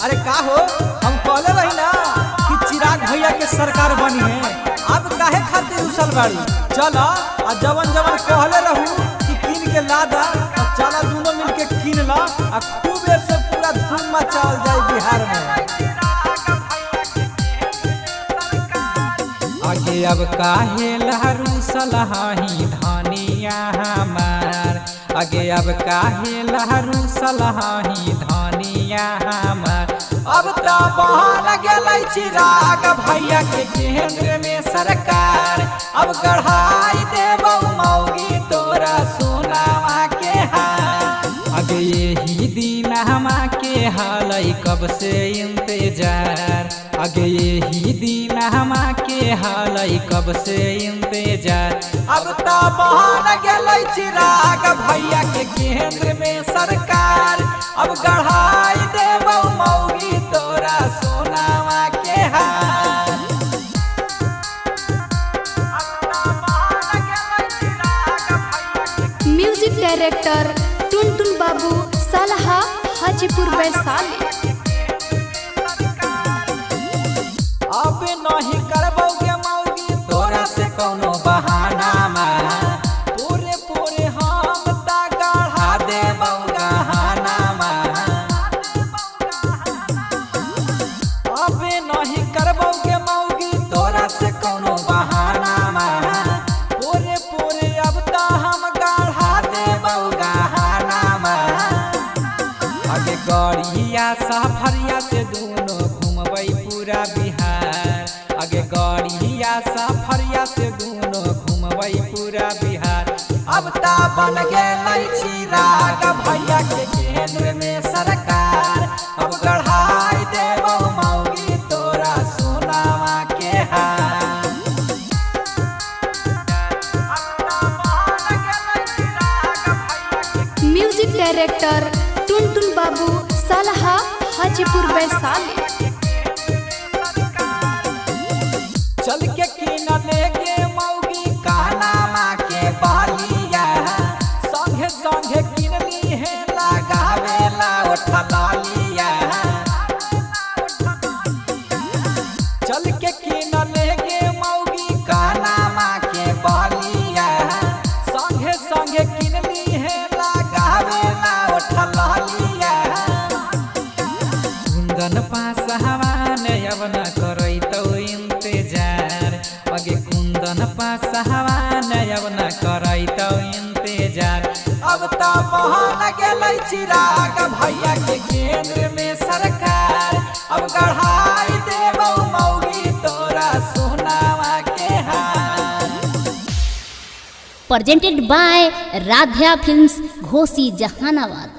अरे का हो, हम कहले रही ना कि चिराग भैया के सरकार बनी है। अब काहे खातिर उसल बाड़ी? चला आ जवन जवन कहले रहू कि कीन के ला दा, चला दोनों मिलके कीन ला आ खूब ऐसे पूरा धूम मचाल जाए बिहार में। आगे अब काहे लहरू सलहाही धनिया हमार, आगे अब काहे लहरू सलहाही धनिया हमार। अब तो बहन गेलै चिराग भैया के केंद्र में सरकार, अब गढ़ाई देबौ मौगी तोरा सोनावा के हार। आगे यही दिन हमा के हालै कब से इंतजार, आगे यही दिन हमा के हालै कब से इंतजार। अब तो बहन गेलै चिराग भैया के केंद्र में सरकार, अब गढ़ाई देबौ मौगी तोरा सोनावा के हार। म्यूजिक डायरेक्टर टुनटुन बाबू सलहा हाजीपुर वैशाली। अब नहीं करबोगे मौगी तोरा से कोनो बहाना में, पूरे पूरे हम ता गढ़ा देबौ गहना में। अब नहीं करबोगे मौगी तोरा से कोनो बहाना में, पूरे पूरे अब ता हम गढ़ा देबौ गहना में। आगे गड़िया सफरिया से दोनों घूमबै पूरा बिहार, आगे गड़िया सफरिया से दोनों घूमबै पूरा बिहार। अब ता बन गेलै चिराग भैया के केंद्र में सरकार, अब गढ़ाई देबौ मौगी तोरा सोनावा के हार। म्यूजिक डायरेक्टर टुनटुन बाबू सलहा हाजीपुर वैशाली। चल के कीन लेके मौगी कानामा के बालिया, संगे संगे किनली है लगावेला ओठलालिया। चल के कीन लेके मौगी कानामा के बालिया, संगे संगे किनली है लगावेला ओठलालिया। कुंदन पास हवान अब न करैतौ इंतजार, आगे कुंदन पास हवान अब न करैतौ इंतजार। अब तो बहन गेलै चिराग भैया के केंद्र में सरकार, अब गढ़ाई देबौ मौगी तोरा सोनावा के हार। presented by Radhya Films, Ghosi, Jahanabad।